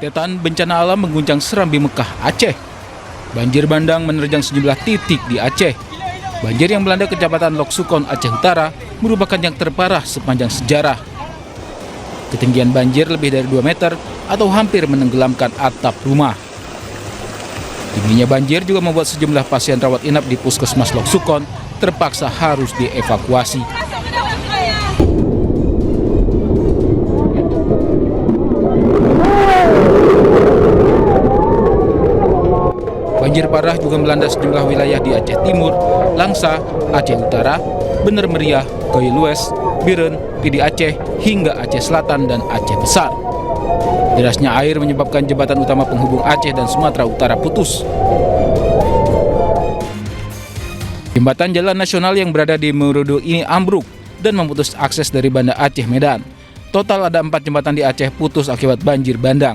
Rentetan bencana alam mengguncang Serambi Mekah, Aceh. Banjir bandang menerjang sejumlah titik di Aceh. Banjir yang melanda Kecamatan Lok Sukon, Aceh Utara merupakan yang terparah sepanjang sejarah. Ketinggian banjir lebih dari 2 meter atau hampir menenggelamkan atap rumah. Tingginya banjir juga membuat sejumlah pasien rawat inap di Puskesmas Lok Sukon terpaksa harus dievakuasi. Banjir parah juga melanda sejumlah wilayah di Aceh Timur, Langsa, Aceh Utara, Bener Meriah, Goy Lues, Biren, Pidi Aceh, hingga Aceh Selatan dan Aceh Besar. Derasnya air menyebabkan jembatan utama penghubung Aceh dan Sumatera Utara putus. Jembatan jalan nasional yang berada di Merudu ini ambruk dan memutus akses dari Banda Aceh Medan. Total ada 4 jembatan di Aceh putus akibat banjir bandang.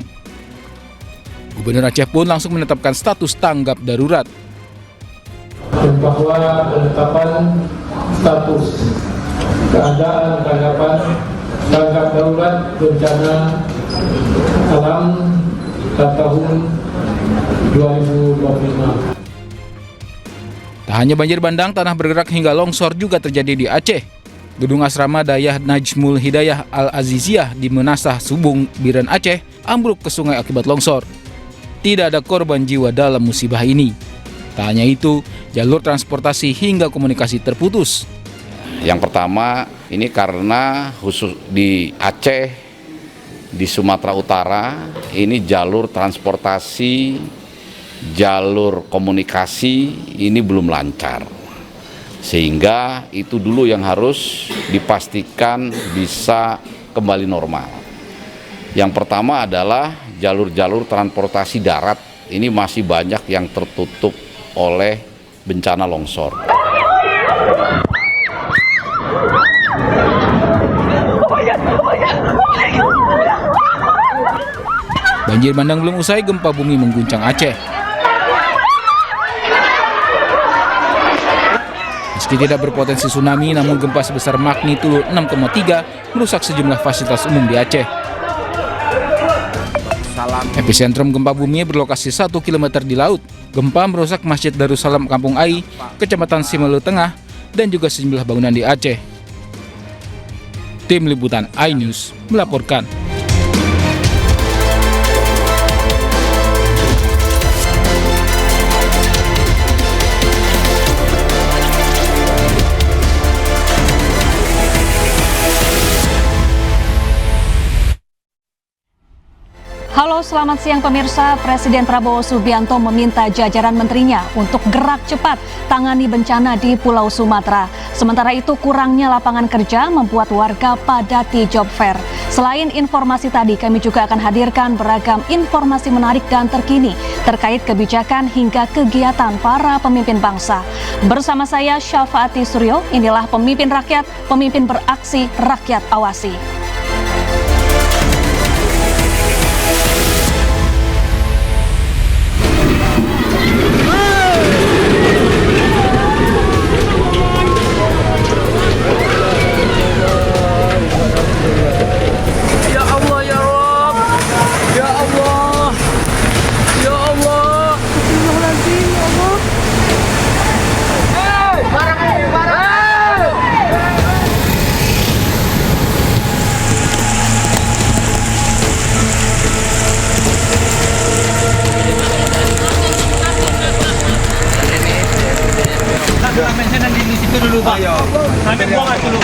Gubernur Aceh pun langsung menetapkan status tanggap darurat. Dan bahwa penetapan status keadaan tanggap darurat bencana alam tahun 2025. Tak hanya banjir bandang, tanah bergerak hingga longsor juga terjadi di Aceh. Gedung asrama Dayah Najmul Hidayah Al-Aziziyah di Menasah Subung, Biren, Aceh ambruk ke sungai akibat longsor. Tidak ada korban jiwa dalam musibah ini. Tak hanya itu, jalur transportasi hingga komunikasi terputus. Yang pertama, ini karena khusus di Aceh, di Sumatera Utara, ini jalur transportasi, jalur komunikasi ini belum lancar. Sehingga itu dulu yang harus dipastikan bisa kembali normal. Yang pertama adalah jalur-jalur transportasi darat ini masih banyak yang tertutup oleh bencana longsor. Banjir bandang belum usai, gempa bumi mengguncang Aceh. Meski tidak berpotensi tsunami, namun gempa sebesar magnitudo 6,3 merusak sejumlah fasilitas umum di Aceh. Epicentrum gempa bumi berlokasi 1 km di laut. Gempa merusak Masjid Darussalam Kampung Ai, Kecamatan Simelu Tengah, dan juga sejumlah bangunan di Aceh. Tim Liputan iNews melaporkan. Halo, selamat siang pemirsa. Presiden Prabowo Subianto meminta jajaran menterinya untuk gerak cepat tangani bencana di Pulau Sumatera. Sementara itu, kurangnya lapangan kerja membuat warga padati job fair. Selain informasi tadi, kami juga akan hadirkan beragam informasi menarik dan terkini terkait kebijakan hingga kegiatan para pemimpin bangsa. Bersama saya Syafaati Suryo, inilah Pemimpin Rakyat, Pemimpin Beraksi, Rakyat Awasi. Di situ dulu Pak. Ambil buangan dulu.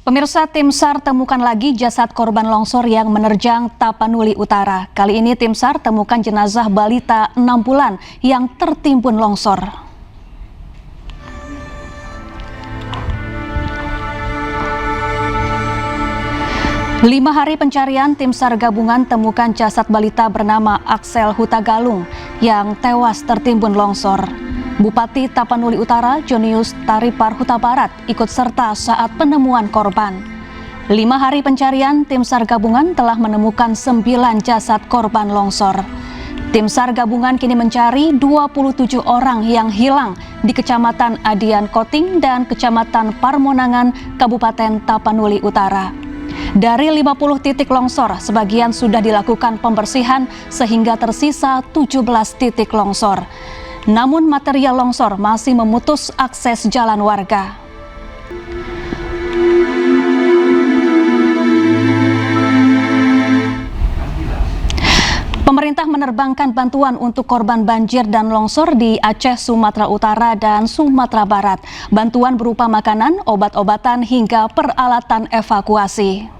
Pemirsa, tim SAR temukan lagi jasad korban longsor yang menerjang Tapanuli Utara. Kali ini tim SAR temukan jenazah balita 6 bulan yang tertimbun longsor. 5 hari pencarian, tim SAR gabungan temukan jasad balita bernama Axel Hutagalung yang tewas tertimbun longsor. Bupati Tapanuli Utara, Jonius Taripar Huta Barat, ikut serta saat penemuan korban. 5 hari pencarian, tim SAR gabungan telah menemukan 9 jasad korban longsor. Tim SAR gabungan kini mencari 27 orang yang hilang di Kecamatan Adian Koting dan Kecamatan Parmonangan, Kabupaten Tapanuli Utara. Dari 50 titik longsor, sebagian sudah dilakukan pembersihan sehingga tersisa 17 titik longsor. Namun material longsor masih memutus akses jalan warga. Pemerintah menerbangkan bantuan untuk korban banjir dan longsor di Aceh, Sumatera Utara, dan Sumatera Barat. Bantuan berupa makanan, obat-obatan, hingga peralatan evakuasi.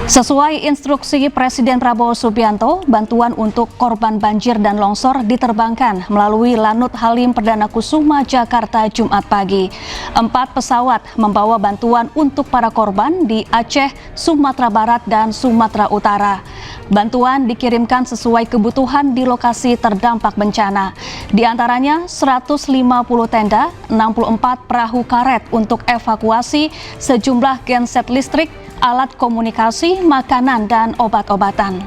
Sesuai instruksi Presiden Prabowo Subianto, bantuan untuk korban banjir dan longsor diterbangkan melalui Lanut Halim Perdana Kusuma, Jakarta, Jumat pagi. 4 pesawat membawa bantuan untuk para korban di Aceh, Sumatera Barat, dan Sumatera Utara. Bantuan dikirimkan sesuai kebutuhan di lokasi terdampak bencana. Di antaranya 150 tenda, 64 perahu karet untuk evakuasi, sejumlah genset listrik, alat komunikasi, makanan, dan obat-obatan.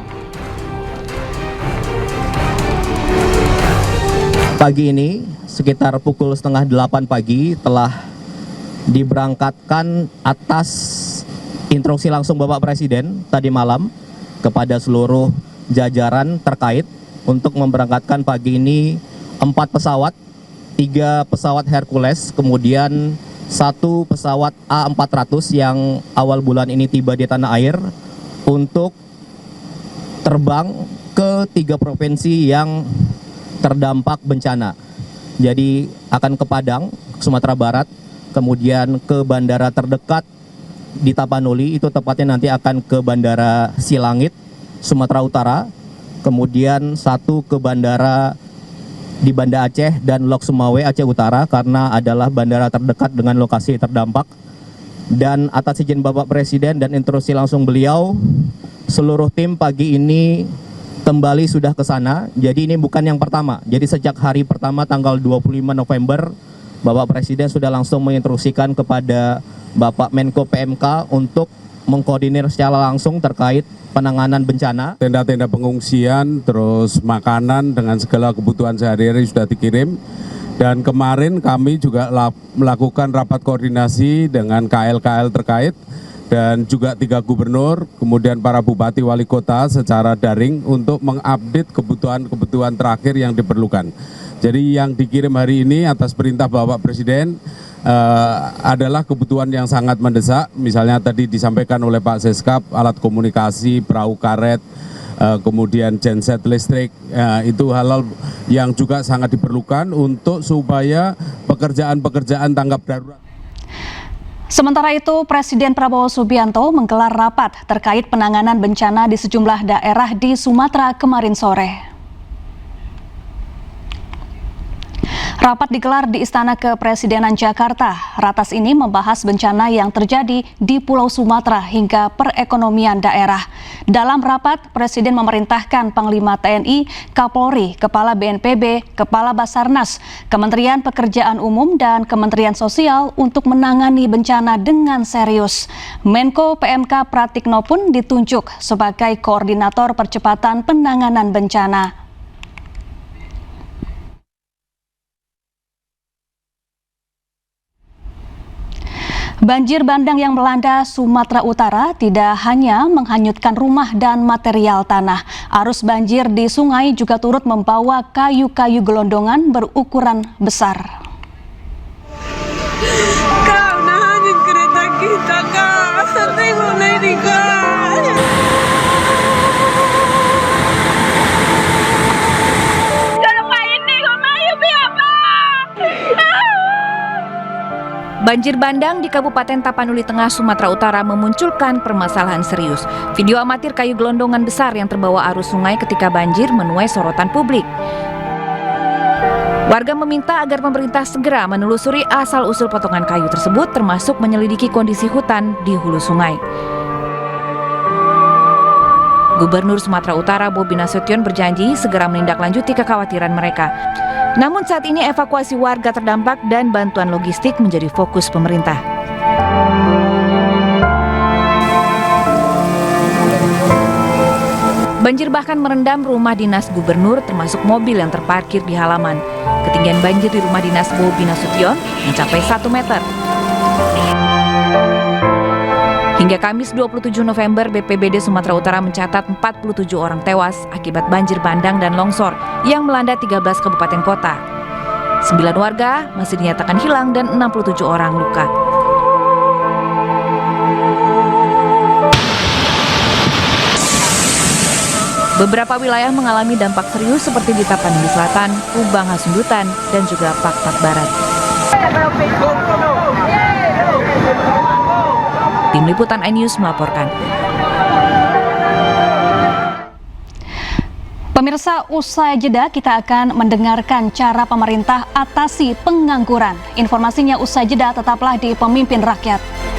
Pagi ini, sekitar pukul 7:30 pagi, telah diberangkatkan atas instruksi langsung Bapak Presiden tadi malam kepada seluruh jajaran terkait untuk memberangkatkan pagi ini 4 pesawat, 3 pesawat Hercules, kemudian 1 pesawat A400 yang awal bulan ini tiba di tanah air untuk terbang ke 3 provinsi yang terdampak bencana. Jadi akan ke Padang, Sumatera Barat, kemudian ke bandara terdekat di Tapanuli, itu tepatnya nanti akan ke Bandara Silangit, Sumatera Utara, kemudian 1 ke bandara di Banda Aceh dan Lok Sumawe, Aceh Utara, karena adalah bandara terdekat dengan lokasi terdampak. Dan atas izin Bapak Presiden dan instruksi langsung beliau, seluruh tim pagi ini kembali sudah ke sana. Jadi ini bukan yang pertama. Jadi sejak hari pertama tanggal 25 November, Bapak Presiden sudah langsung menginstruksikan kepada Bapak Menko PMK untuk mengkoordinir secara langsung terkait penanganan bencana. Tenda-tenda pengungsian, terus makanan dengan segala kebutuhan sehari-hari sudah dikirim. Dan kemarin kami juga melakukan rapat koordinasi dengan KL-KL terkait dan juga 3 gubernur, kemudian para bupati wali kota secara daring untuk mengupdate kebutuhan-kebutuhan terakhir yang diperlukan. Jadi yang dikirim hari ini atas perintah Bapak Presiden adalah kebutuhan yang sangat mendesak. Misalnya tadi disampaikan oleh Pak Seskap, alat komunikasi, perahu karet, kemudian genset listrik, itu hal-hal yang juga sangat diperlukan untuk supaya pekerjaan-pekerjaan tanggap darurat. Sementara itu, Presiden Prabowo Subianto menggelar rapat terkait penanganan bencana di sejumlah daerah di Sumatera kemarin sore. Rapat digelar di Istana Kepresidenan Jakarta. Ratas ini membahas bencana yang terjadi di Pulau Sumatera hingga perekonomian daerah. Dalam rapat, Presiden memerintahkan Panglima TNI, Kapolri, Kepala BNPB, Kepala Basarnas, Kementerian Pekerjaan Umum, dan Kementerian Sosial untuk menangani bencana dengan serius. Menko PMK Pratikno pun ditunjuk sebagai koordinator percepatan penanganan bencana. Banjir bandang yang melanda Sumatera Utara tidak hanya menghanyutkan rumah dan material tanah. Arus banjir di sungai juga turut membawa kayu-kayu gelondongan berukuran besar. Kak, nahanin kereta kita, Kak. Tengok lady, Kak. Banjir bandang di Kabupaten Tapanuli Tengah, Sumatera Utara memunculkan permasalahan serius. Video amatir kayu gelondongan besar yang terbawa arus sungai ketika banjir menuai sorotan publik. Warga meminta agar pemerintah segera menelusuri asal-usul potongan kayu tersebut, termasuk menyelidiki kondisi hutan di hulu sungai. Gubernur Sumatera Utara Bobi Nasution berjanji segera menindaklanjuti kekhawatiran mereka. Namun saat ini evakuasi warga terdampak dan bantuan logistik menjadi fokus pemerintah. Banjir bahkan merendam rumah dinas gubernur termasuk mobil yang terparkir di halaman. Ketinggian banjir di rumah dinas Bobi Nasution mencapai 1 meter. Hingga Kamis 27 November, BPBD Sumatera Utara mencatat 47 orang tewas akibat banjir bandang dan longsor yang melanda 13 kabupaten kota. 9 warga masih dinyatakan hilang dan 67 orang luka. Beberapa wilayah mengalami dampak serius seperti di Tapanuli Selatan, Kubang Hasundutan, dan juga Pakpak Barat. Tim Liputan iNews melaporkan. Pemirsa, usai jeda kita akan mendengarkan cara pemerintah atasi pengangguran. Informasinya usai jeda, tetaplah di Pemimpin Rakyat.